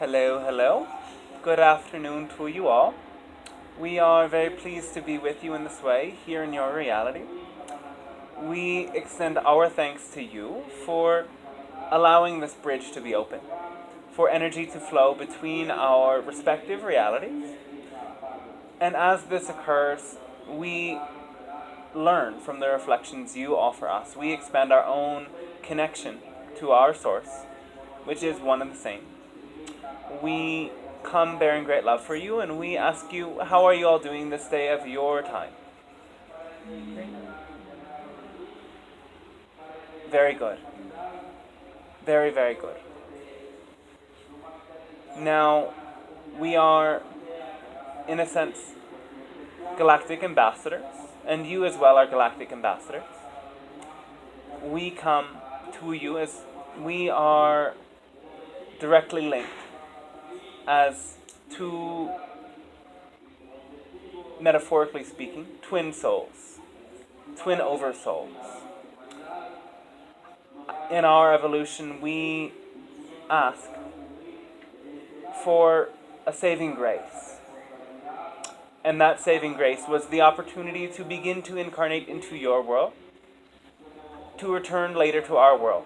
Hello, hello. Good afternoon to you all. We are very pleased to be with you in this way, here in your reality. We extend our thanks to you for allowing this bridge to be open, for energy to flow between our respective realities. And as this occurs, we learn from the reflections you offer us. We expand our own connection to our source, which is one and the same. We come bearing great love for you, and we ask you, how are you all doing this day of your time? Very good. Very, very good. Now, we are, in a sense, galactic ambassadors, and you as well are galactic ambassadors. We come to you as we are directly linked as two, metaphorically speaking, twin souls, twin oversouls. In our evolution, we ask for a saving grace. And that saving grace was the opportunity to begin to incarnate into your world, to return later to our world.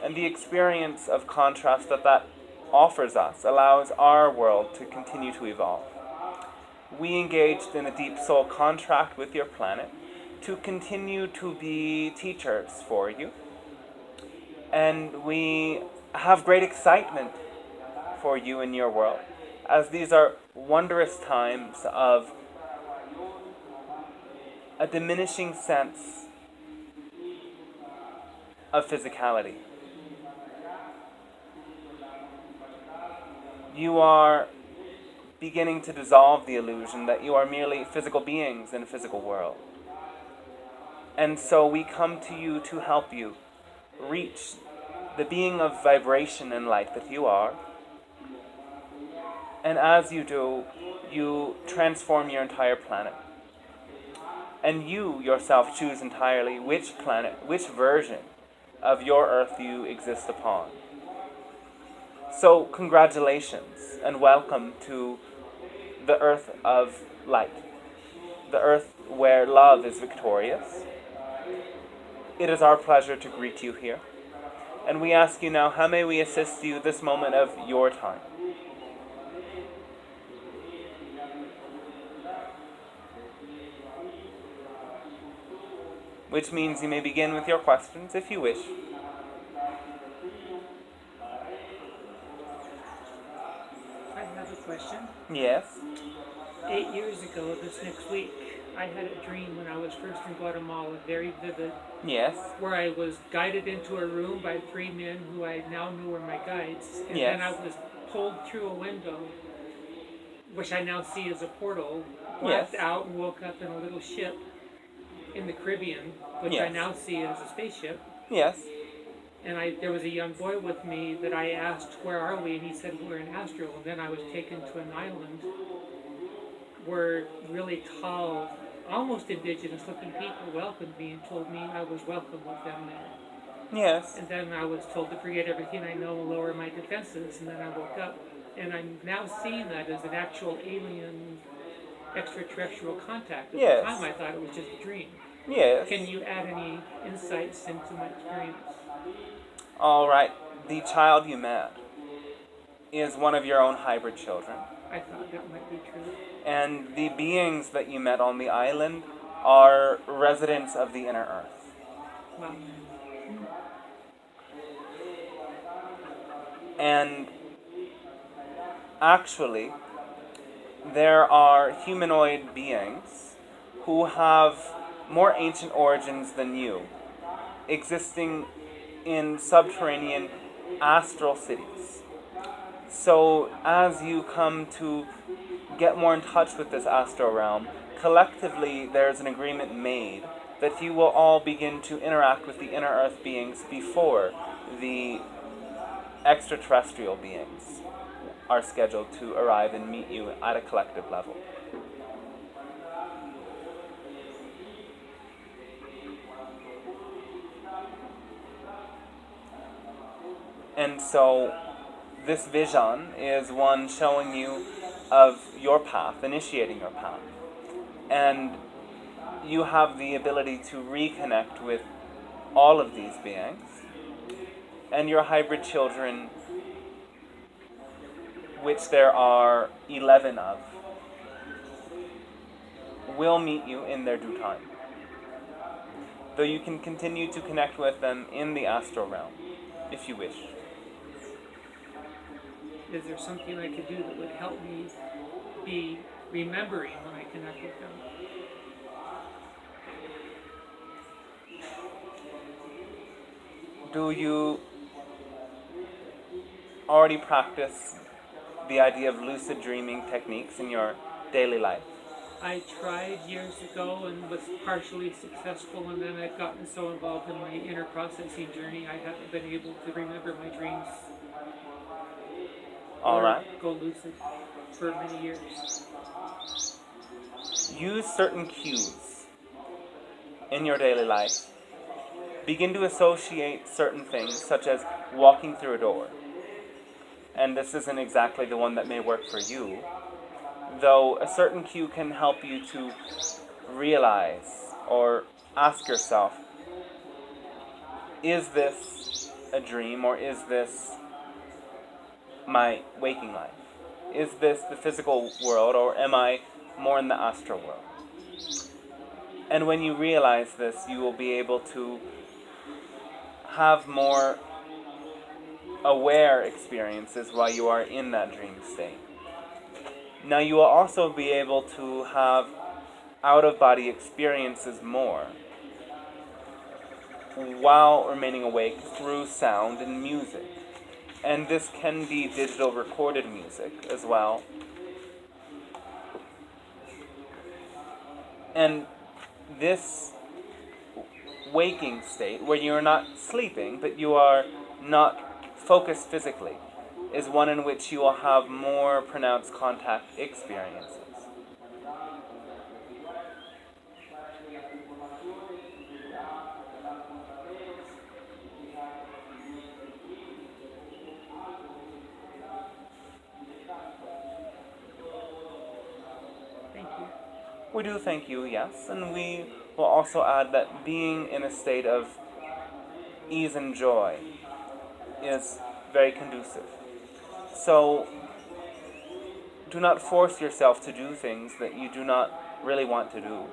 And the experience of contrast that offers us allows our world to continue to evolve. We engaged in a deep soul contract with your planet to continue to be teachers for you. And we have great excitement for you in your world, as these are wondrous times of a diminishing sense of physicality. You are beginning to dissolve the illusion that you are merely physical beings in a physical world. And so we come to you to help you reach the being of vibration and light that you are. And as you do, you transform your entire planet. And you yourself choose entirely which planet, which version of your Earth you exist upon. So congratulations and welcome to the Earth of light, the Earth where love is victorious. It is our pleasure to greet you here. And we ask you now, how may we assist you this moment of your time? Which means you may begin with your questions if you wish. I have a question. Yes. 8 years ago, this next week, I had a dream when I was first in Guatemala, very vivid, Yes. where I was guided into a room by 3 men who I now knew were my guides. And Yes. then I was pulled through a window, which I now see as a portal, blacked Yes. out and woke up in a little ship in the Caribbean, which I Yes. now see as a spaceship. Yes. And there was a young boy with me that I asked, where are we? And he said, we're in Astral. And then I was taken to an island where really tall, almost indigenous looking people welcomed me and told me I was welcome with them there. Yes. And then I was told to forget everything I know and lower my defenses. And then I woke up. And I'm now seeing that as an actual alien extraterrestrial contact. At Yes. the time I thought it was just a dream. Yes. Can you add any insights into my experience? All right. The child you met is one of your own hybrid children. I thought that might be true. And the beings that you met on the island are residents of the inner earth. Wow. And actually, there are humanoid beings who have more ancient origins than you, existing in subterranean astral cities. So as you come to get more in touch with this astral realm, collectively there's an agreement made that you will all begin to interact with the inner earth beings before the extraterrestrial beings are scheduled to arrive and meet you at a collective level. And so this vision is one showing you of your path, initiating your path. And you have the ability to reconnect with all of these beings. And your hybrid children, which there are 11 of, will meet you in their due time. Though you can continue to connect with them in the astral realm, if you wish. Is there something I could do that would help me be remembering when I connect with them? Do you already practice the idea of lucid dreaming techniques in your daily life? I tried years ago and was partially successful, and then I've gotten so involved in my inner processing journey I haven't been able to remember my dreams. All right. Go lucid for many years. Use certain cues in your daily life. Begin to associate certain things, such as walking through a door. And this isn't exactly the one that may work for you, though a certain cue can help you to realize or ask yourself, is this a dream or is this my waking life? Is this the physical world or am I more in the astral world? And when you realize this, you will be able to have more aware experiences while you are in that dream state. Now you will also be able to have out-of-body experiences more while remaining awake through sound and music. And this can be digital recorded music as well. And this waking state, where you're not sleeping, but you are not focused physically, is one in which you will have more pronounced contact experiences. Thank you. We do thank you, yes, and we will also add that being in a state of ease and joy is very conducive. So do not force yourself to do things that you do not really want to do.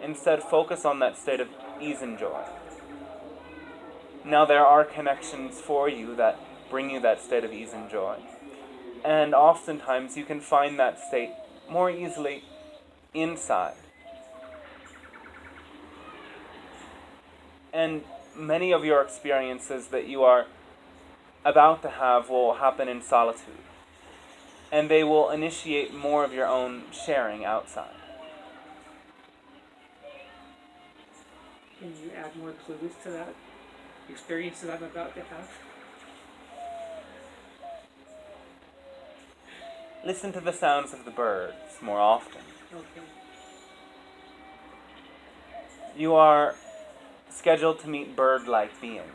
Instead, focus on that state of ease and joy. Now, there are connections for you that bring you that state of ease and joy. And oftentimes you can find that state more easily inside. And many of your experiences that you are about to have will happen in solitude. And they will initiate more of your own sharing outside. Can you add more clues to that experiences I'm about to have? Listen to the sounds of the birds more often. Okay. You are scheduled to meet bird-like beings.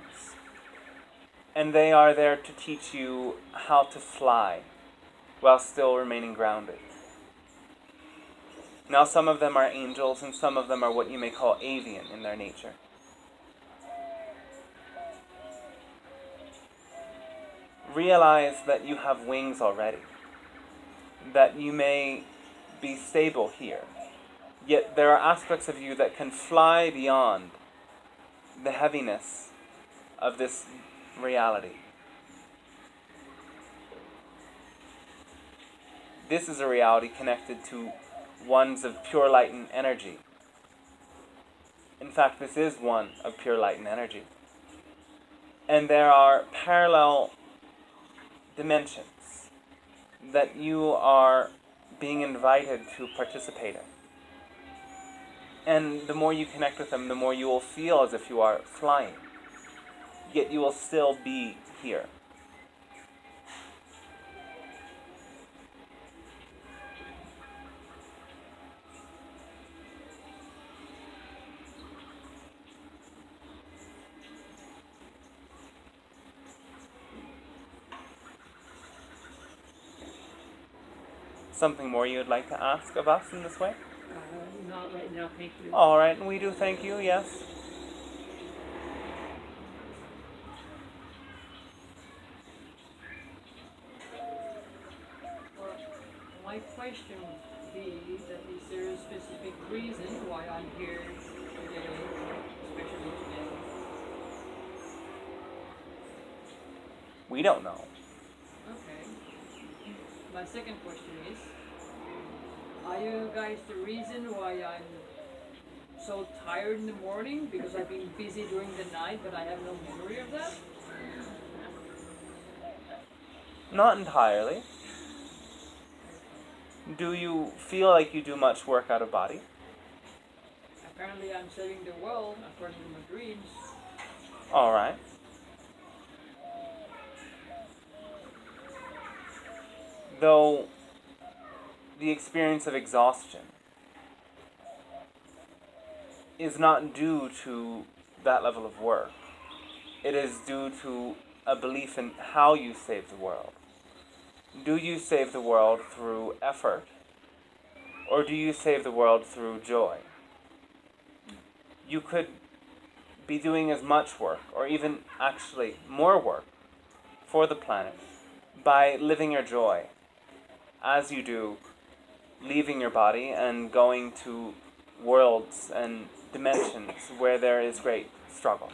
And they are there to teach you how to fly while still remaining grounded. Now, some of them are angels and some of them are what you may call avian in their nature. Realize that you have wings already, that you may be stable here, yet there are aspects of you that can fly beyond the heaviness of this reality. This is a reality connected to ones of pure light and energy. In fact, this is one of pure light and energy. And there are parallel dimensions that you are being invited to participate in. And the more you connect with them, the more you will feel as if you are flying. Yet you will still be here. something more you would like to ask of us in this way? Not right now, thank you. All right, and we do thank you, yes. Well, my question would be that is there a specific reason why I'm here today, especially today? We don't know. Okay. My second question is, are you guys the reason why I'm so tired in the morning? Because I've been busy during the night, but I have no memory of that? Not entirely. Do you feel like you do much work out of body? Apparently I'm saving the world according to my dreams. All right. Though the experience of exhaustion is not due to that level of work. It is due to a belief in how you save the world. Do you save the world through effort, or do you save the world through joy? You could be doing as much work, or even actually more work, for the planet by living your joy, as you do leaving your body and going to worlds and dimensions where there is great struggle.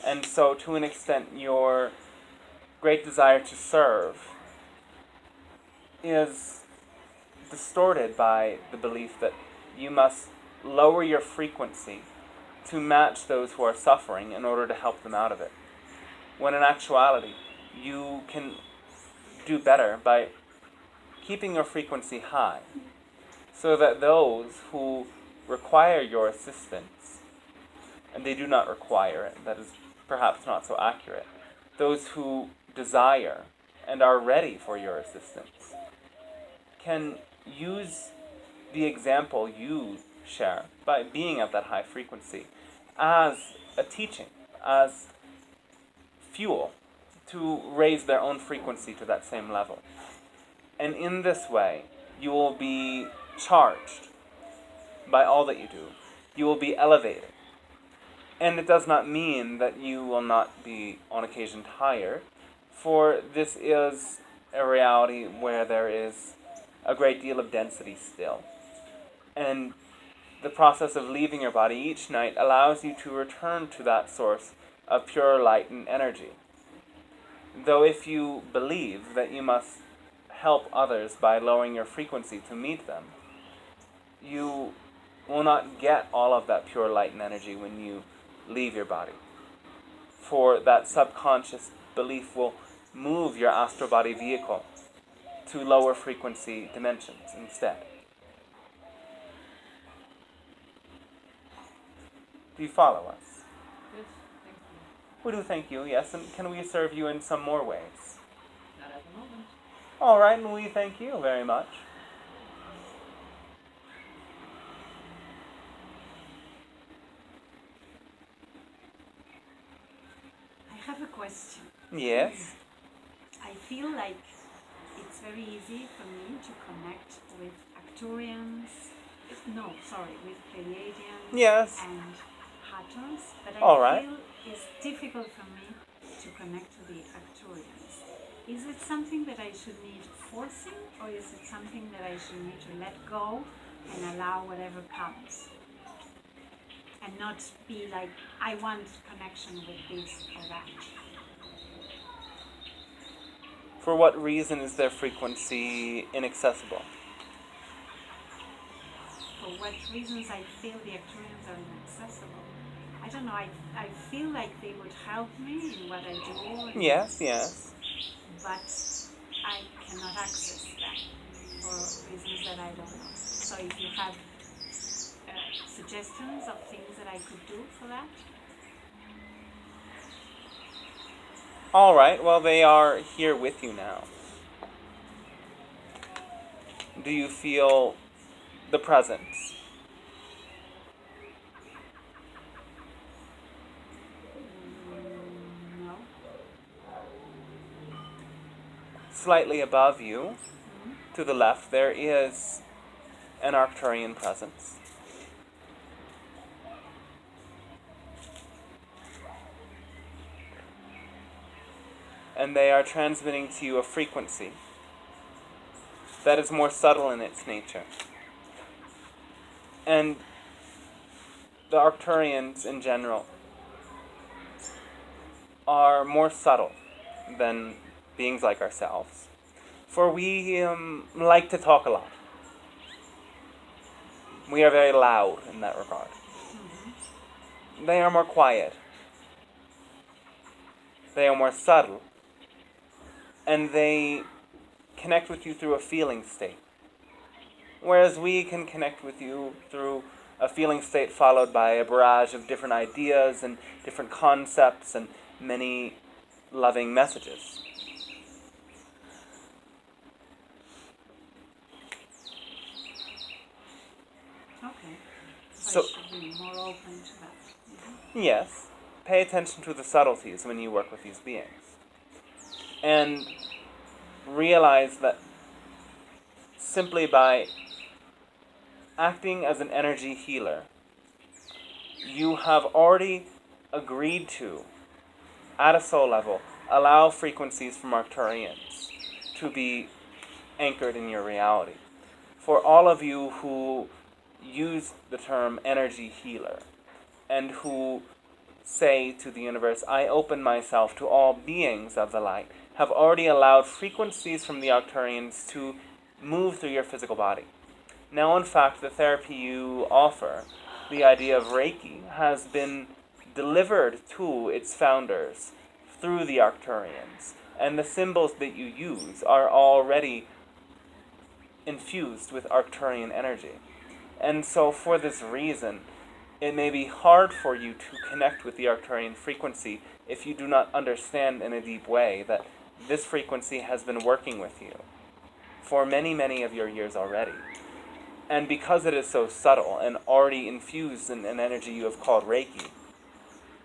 And so, to an extent, your great desire to serve is distorted by the belief that you must lower your frequency to match those who are suffering in order to help them out of it. When in actuality, you can do better by keeping your frequency high, so that those who require your assistance, and they do not require it, that is perhaps not so accurate, those who desire and are ready for your assistance, can use the example you share by being at that high frequency as a teaching, as fuel to raise their own frequency to that same level. And in this way, you will be charged by all that you do. You will be elevated. And it does not mean that you will not be on occasion tired, for this is a reality where there is a great deal of density still. And the process of leaving your body each night allows you to return to that source of pure light and energy. Though if you believe that you must help others by lowering your frequency to meet them, you will not get all of that pure light and energy when you leave your body. For that subconscious belief will move your astral body vehicle to lower frequency dimensions instead. Do you follow us? Yes, thank you. We do thank you, yes, and can we serve you in some more ways? Not at the moment. All right, and we thank you very much. I have a question. Yes. I feel like it's very easy for me to connect with Arcturians, with Pleiadians Yes. and Hattons, but I All right. feel it's difficult for me to connect to the Arcturians. Is it something that I should need forcing, or is it something that I should need to let go and allow whatever comes? And not be like, I want connection with this or that. For what reason is their frequency inaccessible? For what reasons I feel the Arcturians are inaccessible. I don't know, I feel like they would help me in what I do. Yes, yes. But I cannot access them for reasons that I don't know. So if you have suggestions of things that I could do for that? All right, well, they are here with you now. Do you feel the presence? No. Slightly above you, to the left, there is an Arcturian presence. And they are transmitting to you a frequency that is more subtle in its nature. And the Arcturians in general are more subtle than beings like ourselves. For we like to talk a lot. We are very loud in that regard. They are more quiet. They are more subtle. And they connect with you through a feeling state. Whereas we can connect with you through a feeling state followed by a barrage of different ideas and different concepts and many loving messages. Okay. So, I should be more open to that. yes, pay attention to the subtleties when you work with these beings. And realize that simply by acting as an energy healer, you have already agreed to, at a soul level, allow frequencies from Arcturians to be anchored in your reality. For all of you who use the term energy healer and who say to the universe, I open myself to all beings of the light, have already allowed frequencies from the Arcturians to move through your physical body. Now, in fact, the therapy you offer, the idea of Reiki, has been delivered to its founders through the Arcturians, and the symbols that you use are already infused with Arcturian energy. And so, for this reason, it may be hard for you to connect with the Arcturian frequency if you do not understand in a deep way that this frequency has been working with you for many, many of your years already. And because it is so subtle and already infused in an energy you have called Reiki,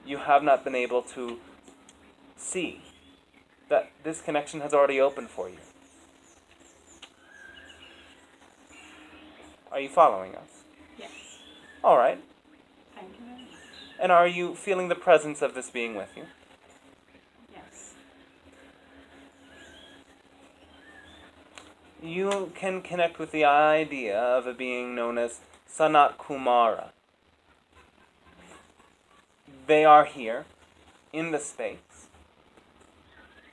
you have not been able to see that this connection has already opened for you. Are you following us? Yes. All right. Thank you very much. And are you feeling the presence of this being with you? Yes. You can connect with the idea of a being known as Sanat Kumara. They are here, in the space,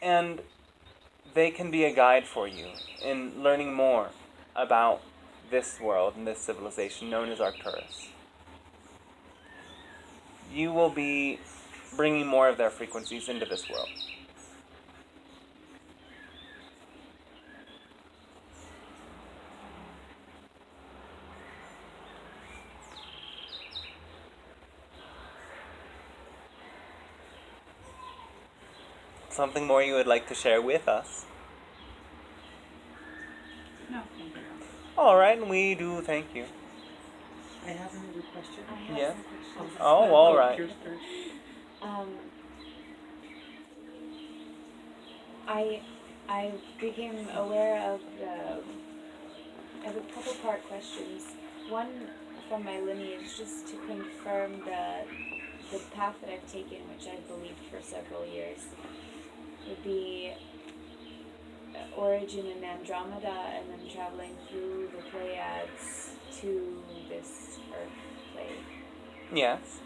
and they can be a guide for you in learning more about this world and this civilization known as Arcturus. You will be bringing more of their frequencies into this world. Something more you would like to share with us? No, thank you. All right, and we do thank you. I have another question. I have Yes. some questions. Oh, all right. Here's first. I became aware of a couple part questions. One from my lineage, just to confirm the path that I've taken, which I've believed for several years, would be origin in Andromeda and then traveling through the Pleiades to this Earth plane. Yes.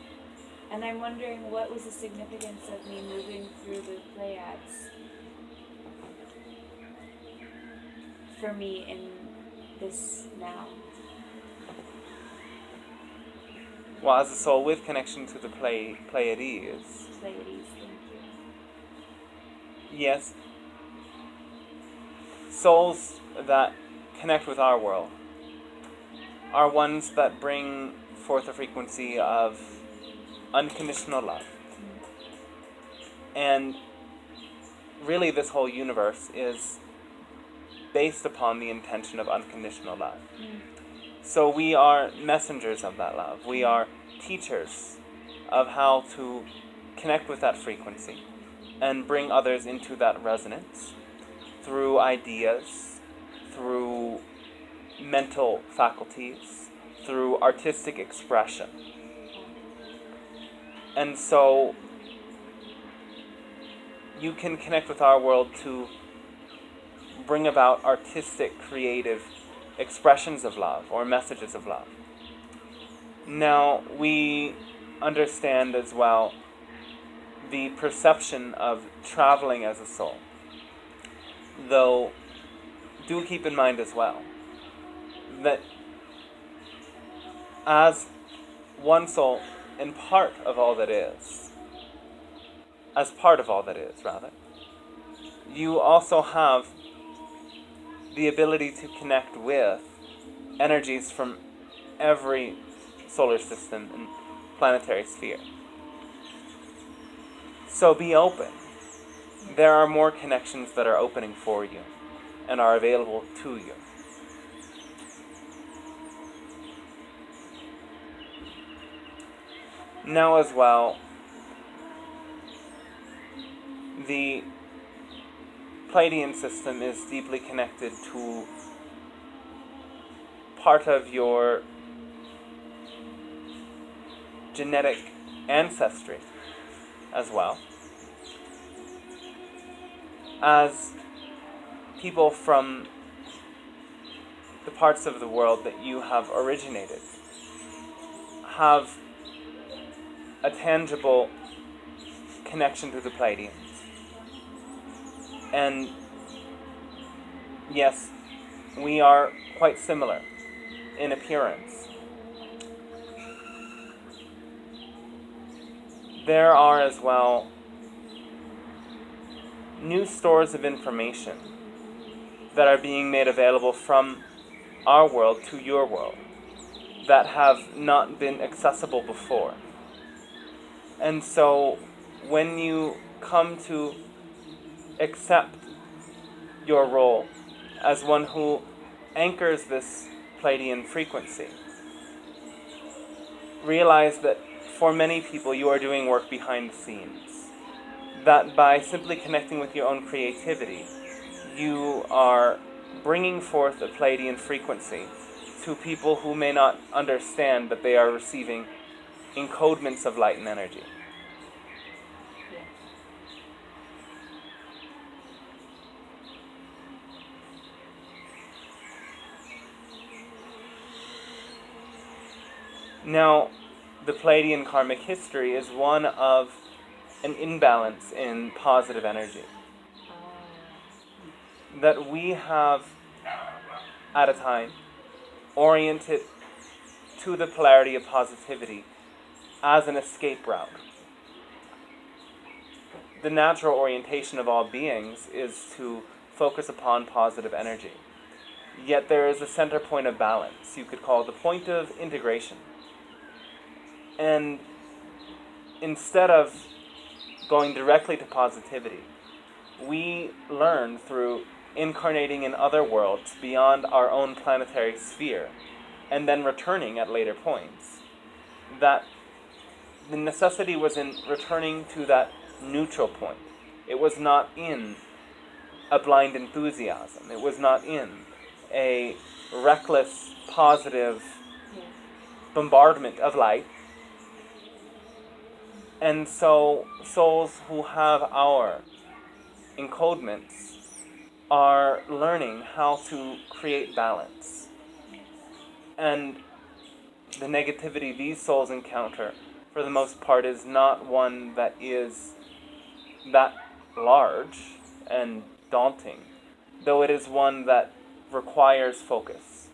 And I'm wondering what was the significance of me moving through the Pleiades for me in this now. Well, as a soul with connection to the Pleiades, Pleiades, thank you. yes, souls that connect with our world are ones that bring forth a frequency of unconditional love. And really this whole universe is based upon the intention of unconditional love. So we are messengers of that love. We are teachers of how to connect with that frequency and bring others into that resonance through ideas, through mental faculties, through artistic expression. And so you can connect with our world to bring about artistic, creative expressions of love or messages of love. Now, we understand as well the perception of traveling as a soul. Though, do keep in mind as well that as one soul and part of all that is, as part of all that is, rather, you also have the ability to connect with energies from every solar system and planetary sphere. So be open. There are more connections that are opening for you and are available to you. Now as well, the Pleiadian system is deeply connected to part of your genetic ancestry as well. As people from the parts of the world that you have originated have a tangible connection to the Pleiadians. And yes, we are quite similar in appearance. There are as well new stores of information that are being made available from our world to your world that have not been accessible before. And so when you come to accept your role as one who anchors this Pleiadian frequency, realize that for many people you are doing work behind the scenes. That by simply connecting with your own creativity, you are bringing forth a Pleiadian frequency to people who may not understand that they are receiving encodements of light and energy. Now, the Pleiadian karmic history is one of an imbalance in positive energy. That we have, at a time, oriented to the polarity of positivity as an escape route. The natural orientation of all beings is to focus upon positive energy. Yet there is a center point of balance. You could call it the point of integration. And instead of going directly to positivity, we learn through incarnating in other worlds beyond our own planetary sphere, and then returning at later points, that the necessity was in returning to that neutral point. It was not in a blind enthusiasm. It was not in a reckless, positive bombardment of light. And so souls who have our encodements are learning how to create balance. And the negativity these souls encounter, for the most part, is not one that is that large and daunting, though it is one that requires focus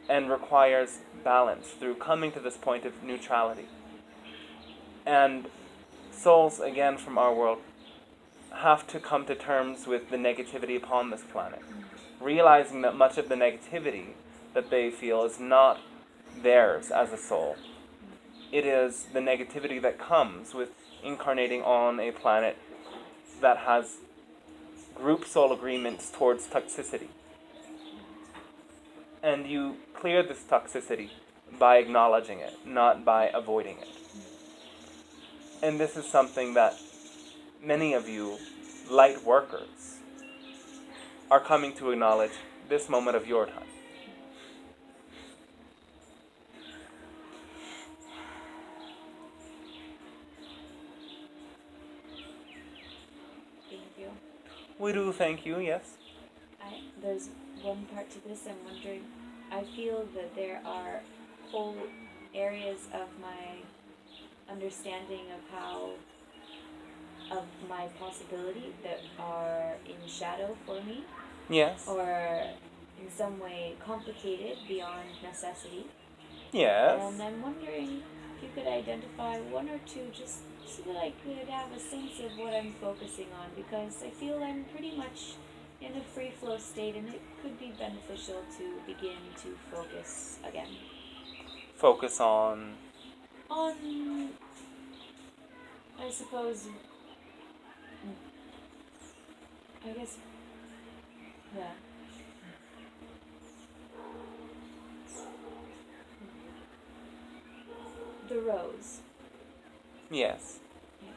and requires balance through coming to this point of neutrality. And souls, again, from our world, have to come to terms with the negativity upon this planet, realizing that much of the negativity that they feel is not theirs as a soul. It is the negativity that comes with incarnating on a planet that has group soul agreements towards toxicity. And you clear this toxicity by acknowledging it, not by avoiding it. And this is something that many of you, light workers, are coming to acknowledge this moment of your time. Thank you. We do thank you, yes. There's one part to this I'm wondering. I feel that there are whole areas of my understanding of my possibility that are in shadow for me, Yes. or in some way complicated beyond necessity. Yes. And I'm wondering if you could identify one or two just so that I could have a sense of what I'm focusing on, because I feel I'm pretty much in a free flow state and it could be beneficial to begin to focus again. Focus on... I suppose, I guess, yeah. The rose. Yes. Yes.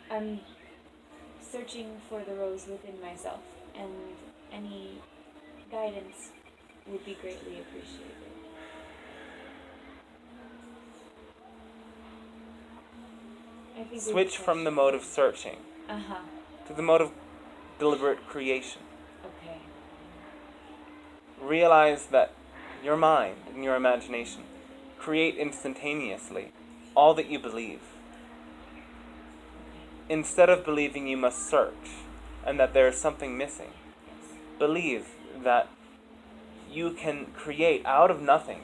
I'm searching for the rose within myself, and any guidance would be greatly appreciated. I think Switch from the mode of searching to the mode of deliberate creation. Okay. Realize that your mind and your imagination create instantaneously all that you believe. Instead of believing you must search and that there is something missing, believe that you can create out of nothing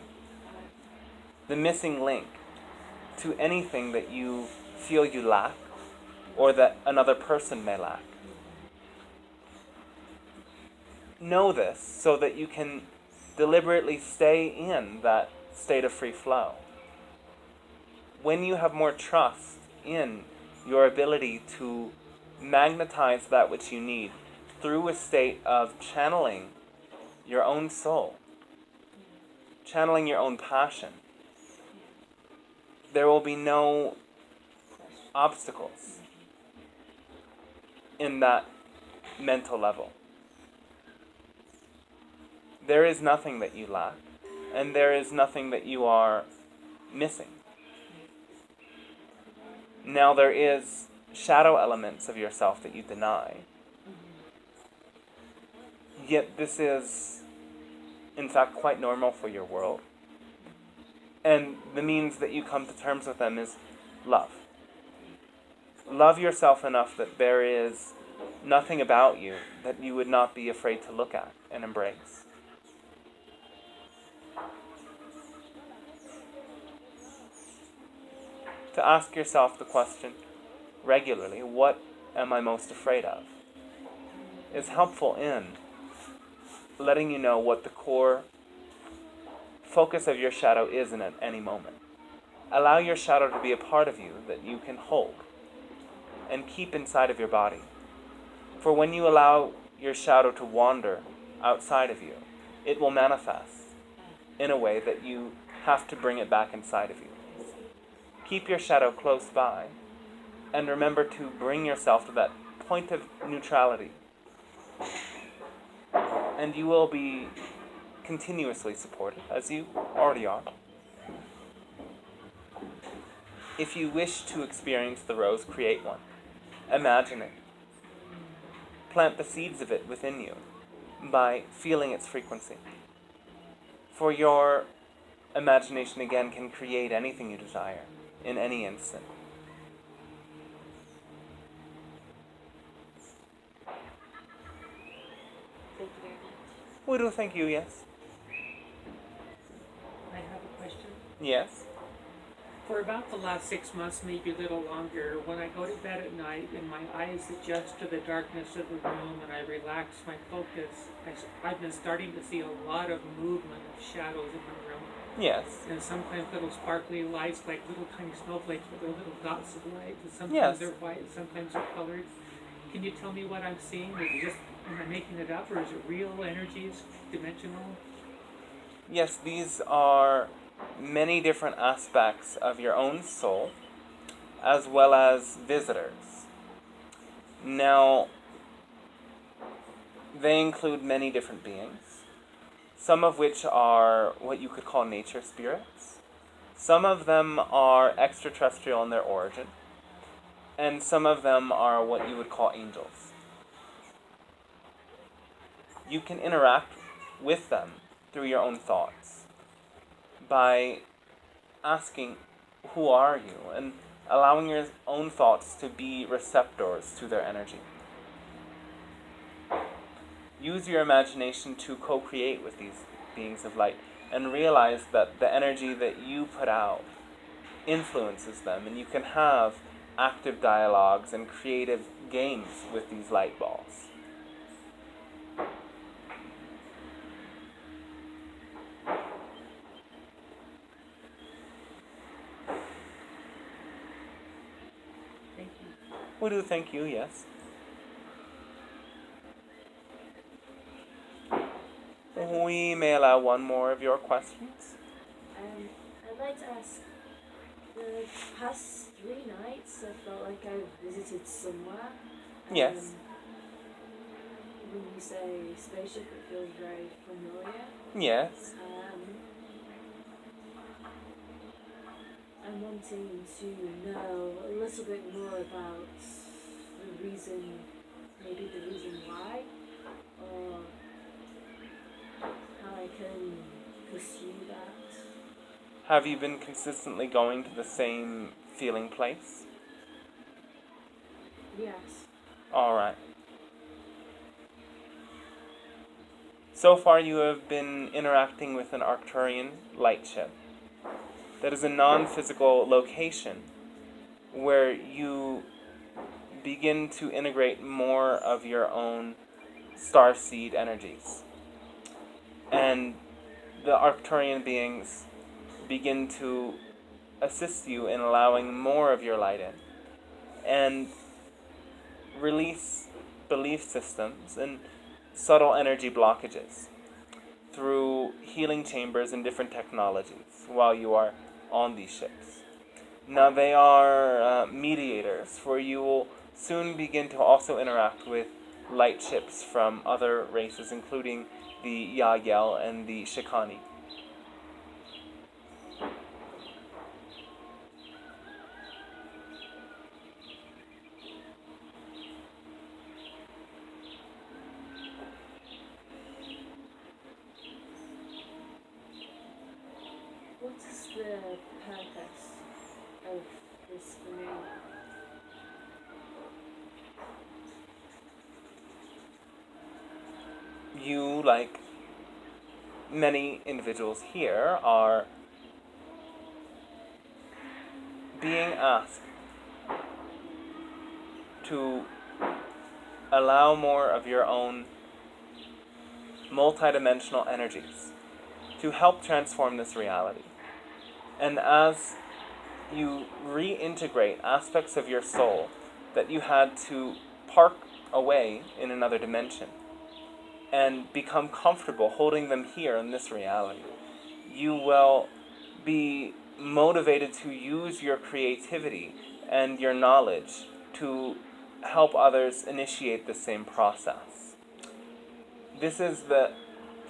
the missing link to anything that you feel you lack or that another person may lack. Know this so that you can deliberately stay in that state of free flow. When you have more trust in your ability to magnetize that which you need through a state of channeling your own soul, channeling your own passion, there will be no obstacles in that mental level. There is nothing that you lack, and there is nothing that you are missing. Now there is shadow elements of yourself that you deny. Yet this is, in fact, quite normal for your world. And the means that you come to terms with them is love. Love yourself enough that there is nothing about you that you would not be afraid to look at and embrace. To ask yourself the question regularly, what am I most afraid of, is helpful in letting you know what the core focus of your shadow is in at any moment. Allow your shadow to be a part of you that you can hold and keep inside of your body. For when you allow your shadow to wander outside of you, it will manifest in a way that you have to bring it back inside of you. Keep your shadow close by, and remember to bring yourself to that point of neutrality. And you will be continuously supported, as you already are. If you wish to experience the rose, create one. Imagine it. Plant the seeds of it within you by feeling its frequency. For your imagination, again, can create anything you desire in any instant. Thank you very much. We do thank you, yes. I have a question. Yes. For about the last 6 months, maybe a little longer, when I go to bed at night and my eyes adjust to the darkness of the room and I relax my focus, I've been starting to see a lot of movement of shadows in the room. Yes. And sometimes little sparkly lights, like little tiny snowflakes, but they're little dots of light. And sometimes Yes. they're white, sometimes they're colored. Can you tell me what I'm seeing? Is it just, am I making it up, or is it real energies, dimensional? Yes, these are many different aspects of your own soul, as well as visitors. Now, They include many different beings, some of which are what you could call nature spirits. Some of them are extraterrestrial in their origin, and some of them are what you would call angels. You can interact with them through your own thoughts by asking, who are you? And allowing your own thoughts to be receptors to their energy. Use your imagination to co-create with these beings of light and realize that the energy that you put out influences them, and you can have active dialogues and creative games with these light balls. Thank you. We do thank you, yes. We may allow one more of your questions. I'd like to ask, the past 3 nights I felt like I visited somewhere. Yes. When you say spaceship, it feels very familiar. Yes. I'm wanting to know a little bit more about the reason, maybe the reason why, or how I can pursue that. Have you been consistently going to the same feeling place? Yes. Alright. So far you have been interacting with an Arcturian light ship. That is a non-physical location where you begin to integrate more of your own starseed energies. And the Arcturian beings begin to assist you in allowing more of your light in. And release belief systems and subtle energy blockages through healing chambers and different technologies while you are on these ships. Now they are mediators, for you will soon begin to also interact with light ships from other races, including the Yagyel and the Shikani. What is the purpose of this for me? You, like many individuals here, are being asked to allow more of your own multidimensional energies to help transform this reality. And as you reintegrate aspects of your soul that you had to park away in another dimension and become comfortable holding them here in this reality, you will be motivated to use your creativity and your knowledge to help others initiate the same process. This is the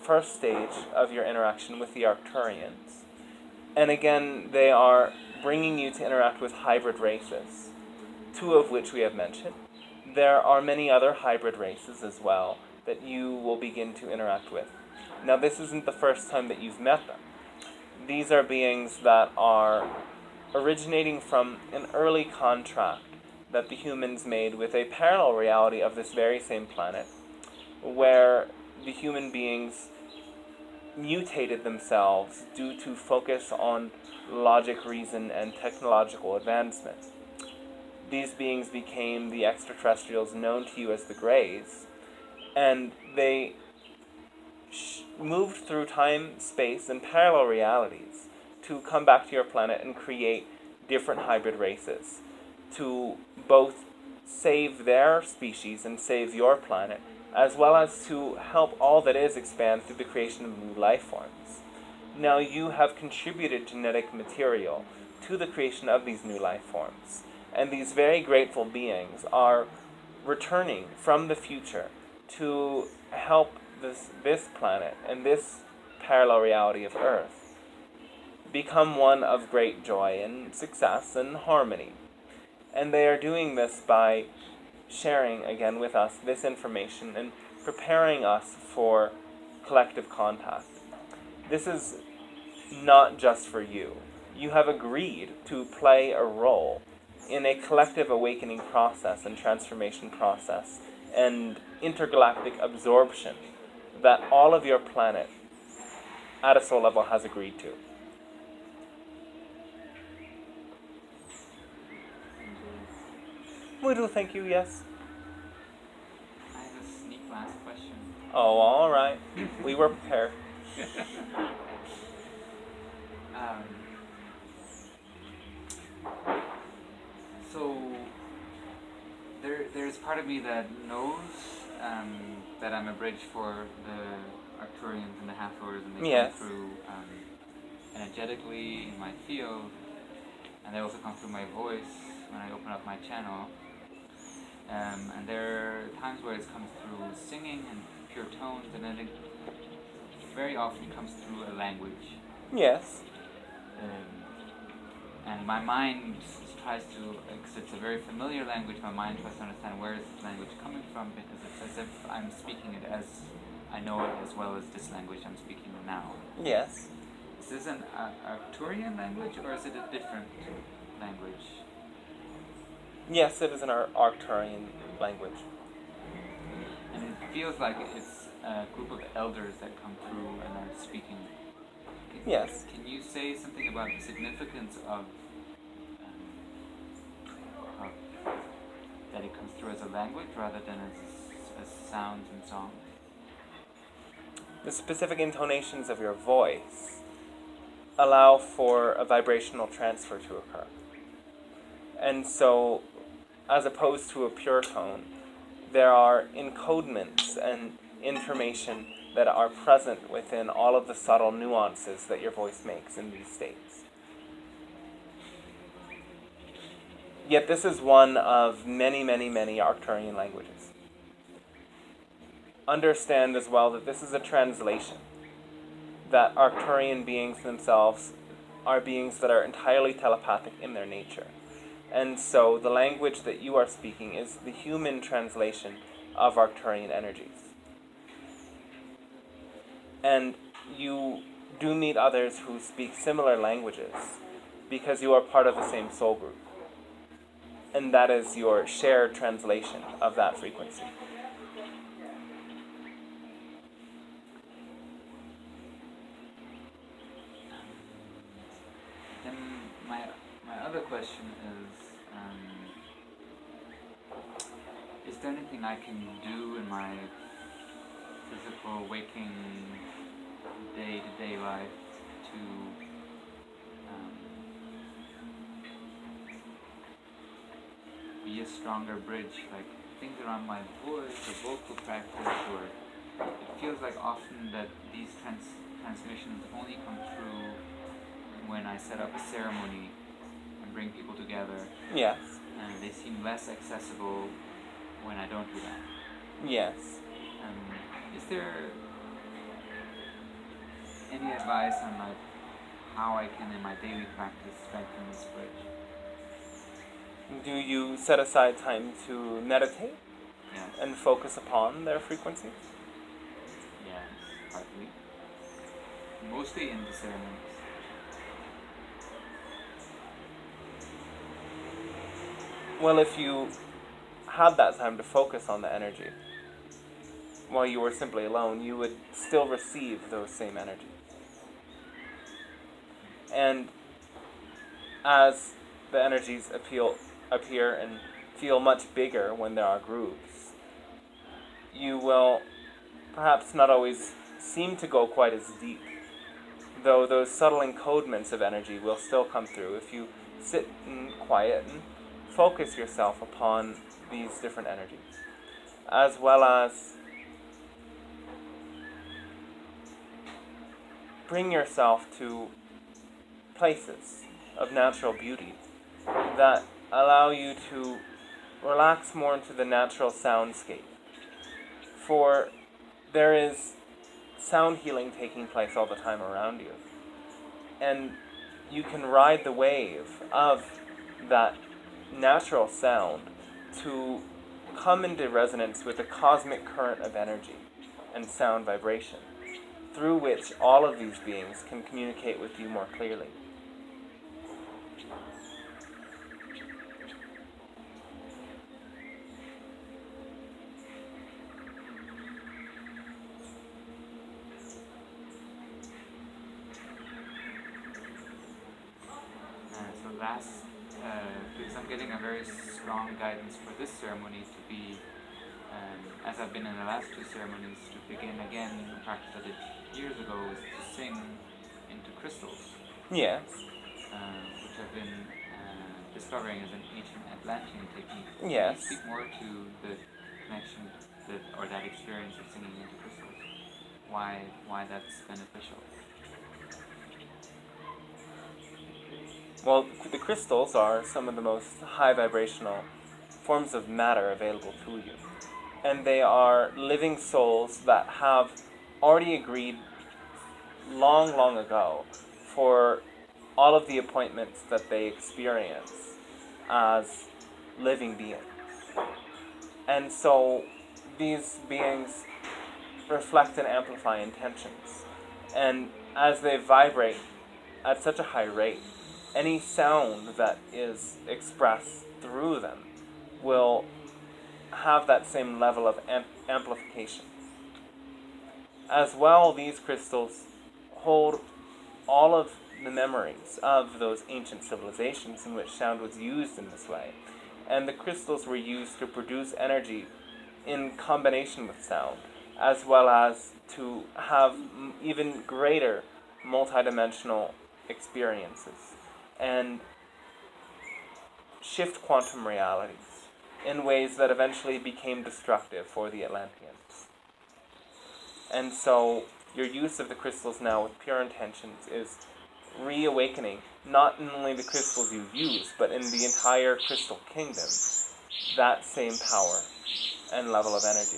first stage of your interaction with the Arcturians. And again, they are bringing you to interact with hybrid races, 2 of which we have mentioned. There are many other hybrid races as well that you will begin to interact with. Now, this isn't the first time that you've met them. These are beings that are originating from an early contract that the humans made with a parallel reality of this very same planet, where the human beings mutated themselves due to focus on logic, reason, and technological advancement. These beings became the extraterrestrials known to you as the Greys, and they moved through time, space, and parallel realities to come back to your planet and create different hybrid races to both save their species and save your planet, as well as to help all that is expand through the creation of new life forms. Now you have contributed genetic material to the creation of these new life forms, and these very grateful beings are returning from the future to help this planet and this parallel reality of Earth become one of great joy and success and harmony. And they are doing this by sharing again with us this information and preparing us for collective contact. This is not just for you. You have agreed to play a role in a collective awakening process and transformation process and intergalactic absorption that all of your planet at a soul level has agreed to. We do thank you, yes. I have a sneak last question. Oh, all right. We were prepared. Um, so there's part of me that knows that I'm a bridge for the Arcturians and the Half-Orders, and they Yes. come through energetically in my field, and they also come through my voice when I open up my channel. And there are times where it comes through singing and pure tones, and then it very often comes through a language. Yes. And my mind tries to, because it's a very familiar language, my mind tries to understand where is this language coming from, because it's as if I'm speaking it as I know it as well as this language I'm speaking now. Yes. Is this an Arcturian language, or is it a different language? Yes, it is an Arcturian language. And it feels like it's a group of elders that come through and are speaking. Yes. Can you say something about the significance of that it comes through as a language rather than as sounds and songs? The specific intonations of your voice allow for a vibrational transfer to occur. And so, as opposed to a pure tone, there are encodements and information that are present within all of the subtle nuances that your voice makes in these states. Yet this is one of many, many, many Arcturian languages. Understand as well that this is a translation, that Arcturian beings themselves are beings that are entirely telepathic in their nature. And so the language that you are speaking is the human translation of Arcturian energies. And you do meet others who speak similar languages because you are part of the same soul group. And that is your shared translation of that frequency. Then my other question is there anything I can do in my physical waking day-to-day life to be a stronger bridge, like things around my voice or vocal practice, or it feels like often that these transmissions only come through when I set up a ceremony and bring people together, Yes. and they seem less accessible when I don't do that. Yes. Is there any advice on like how I can in my daily practice strengthen this bridge? Do you set aside time to meditate Yes. and focus upon their frequencies? Yes, partly. Mostly in the ceremonies. Well, if you had that time to focus on the energy while you were simply alone, you would still receive those same energies. And as the energies appear and feel much bigger when there are groups, you will perhaps not always seem to go quite as deep, though those subtle encodements of energy will still come through if you sit in quiet and focus yourself upon these different energies, as well as bring yourself to places of natural beauty that allow you to relax more into the natural soundscape. for there is sound healing taking place all the time around you. And you can ride the wave of that natural sound to come into resonance with the cosmic current of energy and sound vibration, through which all of these beings can communicate with you more clearly. So last, because I'm getting a very strong guidance for this ceremony to be, as I've been in the last two ceremonies, to begin again a practice I did years ago, was to sing into crystals, Yes. which I've been discovering as an ancient Atlantean technique. Yes. Can you speak more to the connection or that experience of singing into crystals? Why that's beneficial? Well, the crystals are some of the most high vibrational forms of matter available to you. And they are living souls that have already agreed long, long ago for all of the appointments that they experience as living beings. And so these beings reflect and amplify intentions. And as they vibrate at such a high rate, any sound that is expressed through them will have that same level of amplification. As well, these crystals hold all of the memories of those ancient civilizations in which sound was used in this way. And the crystals were used to produce energy in combination with sound, as well as to have even greater multidimensional experiences and shift quantum realities in ways that eventually became destructive for the Atlanteans. And so your use of the crystals now with pure intentions is reawakening not only the crystals you use, but in the entire crystal kingdom, that same power and level of energy.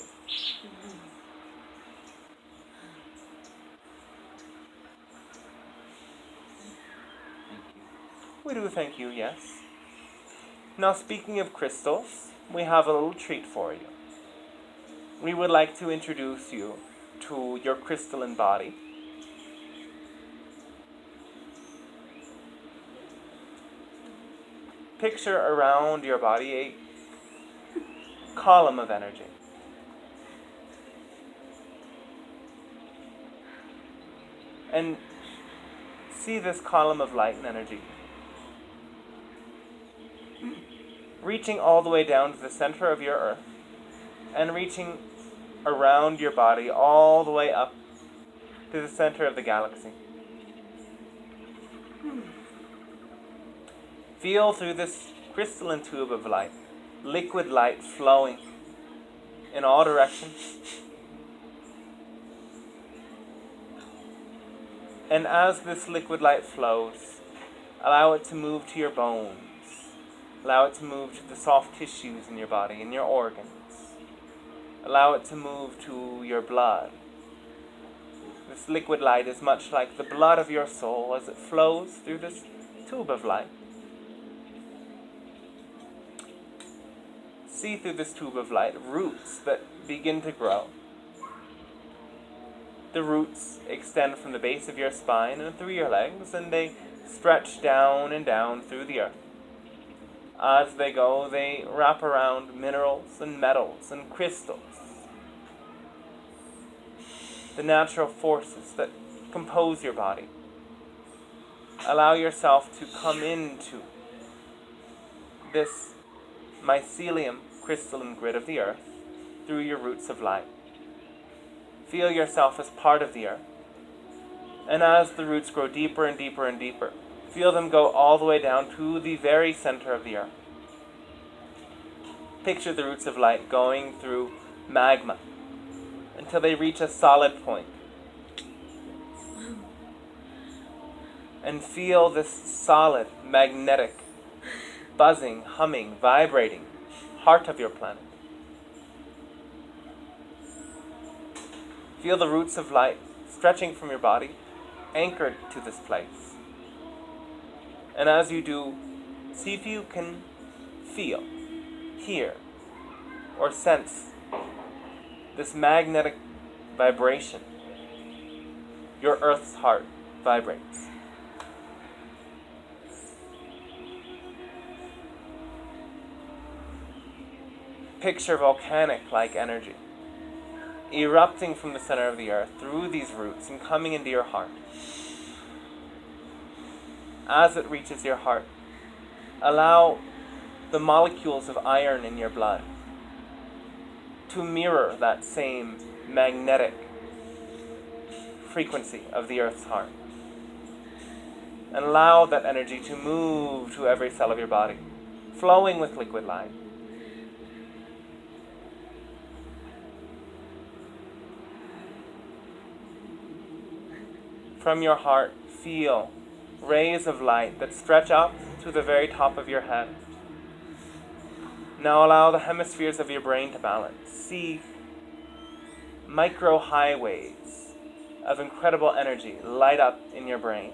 We do thank you, yes. Now, speaking of crystals, we have a little treat for you. We would like to introduce you to your crystalline body. Picture around your body a column of energy. And see this column of light and energy reaching all the way down to the center of your earth and reaching around your body all the way up to the center of the galaxy. Feel through this crystalline tube of light, liquid light flowing in all directions. And as this liquid light flows, allow it to move to your bones. Allow it to move to the soft tissues in your body and your organs. Allow it to move to your blood. This liquid light is much like the blood of your soul as it flows through this tube of light. See through this tube of light roots that begin to grow. The roots extend from the base of your spine and through your legs, and they stretch down and down through the earth. As they go, they wrap around minerals and metals and crystals, the natural forces that compose your body. Allow yourself to come into this mycelium crystalline grid of the earth through your roots of light. Feel yourself as part of the earth. And as the roots grow deeper and deeper and deeper, feel them go all the way down to the very center of the earth. Picture the roots of light going through magma until they reach a solid point. And feel this solid, magnetic, buzzing, humming, vibrating heart of your planet. Feel the roots of light stretching from your body, anchored to this place. And as you do, see if you can feel, hear, or sense this magnetic vibration. Your Earth's heart vibrates. Picture volcanic-like energy erupting from the center of the earth through these roots and coming into your heart. As it reaches your heart, allow the molecules of iron in your blood to mirror that same magnetic frequency of the earth's heart. And allow that energy to move to every cell of your body, flowing with liquid light. From your heart, feel rays of light that stretch up to the very top of your head. Now allow the hemispheres of your brain to balance. See micro highways of incredible energy light up in your brain.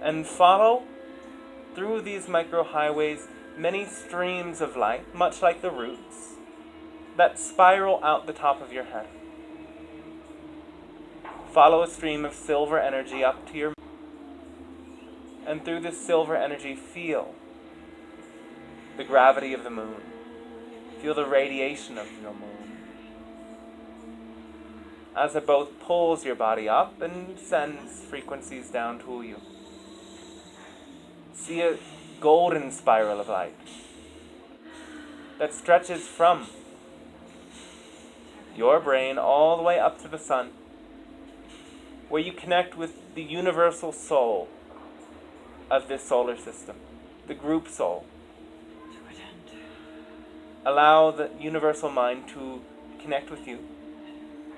And follow through these micro highways many streams of light, much like the roots, that spiral out the top of your head. Follow a stream of silver energy up to your moon. And through this silver energy, feel the gravity of the moon. Feel the radiation of your moon. As it both pulls your body up and sends frequencies down to you. See a golden spiral of light that stretches from your brain all the way up to the sun, where you connect with the universal soul of this solar system, the group soul. Allow the universal mind to connect with you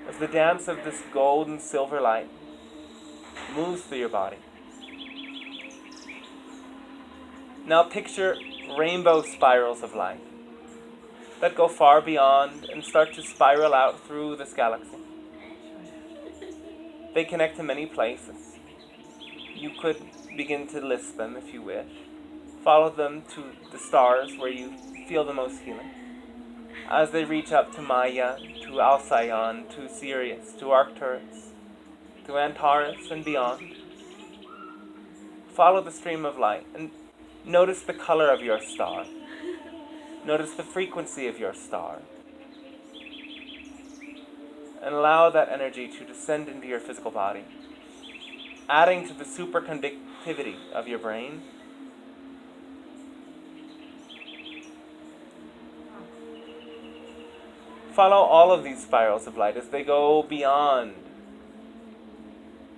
as the dance of this gold and silver light moves through your body. Now picture rainbow spirals of light that go far beyond and start to spiral out through this galaxy. They connect to many places. You could begin to list them if you wish. Follow them to the stars where you feel the most healing. As they reach up to Maya, to Alcyon, to Sirius, to Arcturus, to Antares and beyond. Follow the stream of light and notice the color of your star. Notice the frequency of your star. And allow that energy to descend into your physical body, adding to the superconductivity of your brain. Follow all of these spirals of light as they go beyond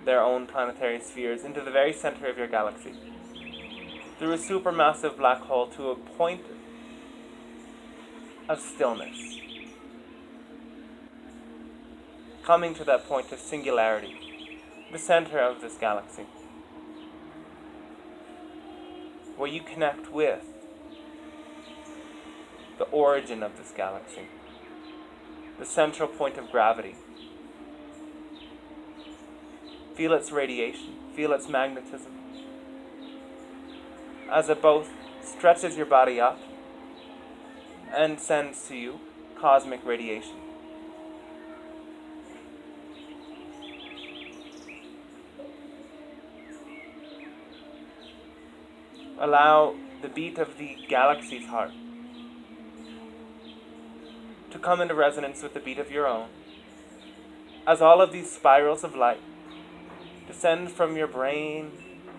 their own planetary spheres into the very center of your galaxy, through a supermassive black hole to a point of stillness, coming to that point of singularity, the center of this galaxy, where you connect with the origin of this galaxy, the central point of gravity. Feel its radiation, feel its magnetism, as it both stretches your body up and sends to you cosmic radiation. Allow the beat of the galaxy's heart to come into resonance with the beat of your own, as all of these spirals of light descend from your brain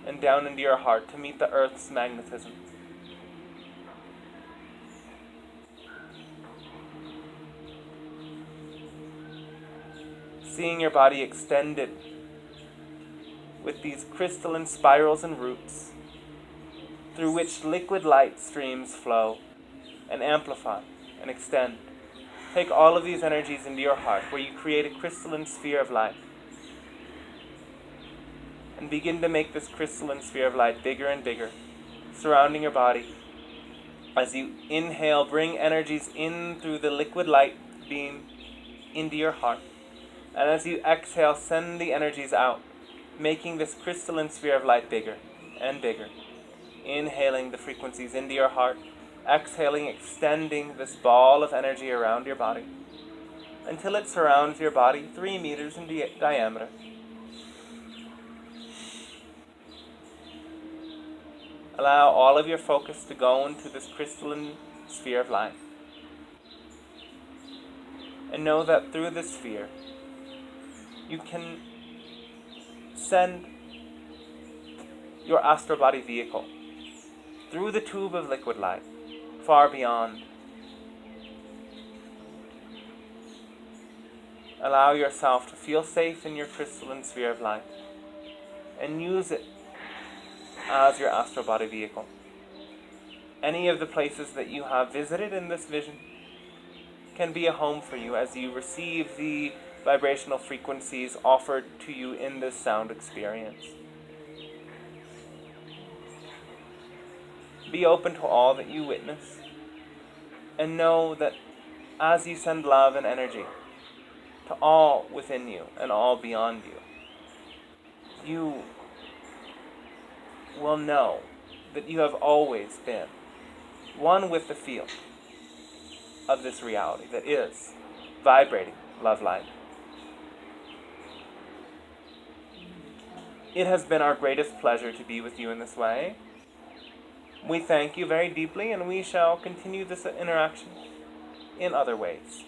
and down into your heart to meet the Earth's magnetism. Seeing your body extended with these crystalline spirals and roots through which liquid light streams flow and amplify and extend. Take all of these energies into your heart, where you create a crystalline sphere of light. And begin to make this crystalline sphere of light bigger and bigger, surrounding your body, As you inhale, bring energies in through the liquid light beam into your heart. And as you exhale, send the energies out, making this crystalline sphere of light bigger and bigger. Inhaling the frequencies into your heart, exhaling, extending this ball of energy around your body until it surrounds your body 3 meters in diameter. Allow all of your focus to go into this crystalline sphere of light. And know that through this sphere, you can send your astral body vehicle through the tube of liquid light, far beyond. Allow yourself to feel safe in your crystalline sphere of light and use it as your astral body vehicle. Any of the places that you have visited in this vision can be a home for you as you receive the vibrational frequencies offered to you in this sound experience. Be open to all that you witness, and know that as you send love and energy to all within you and all beyond you, you will know that you have always been one with the field of this reality that is vibrating love light. It has been our greatest pleasure to be with you in this way. We thank you very deeply, and we shall continue this interaction in other ways.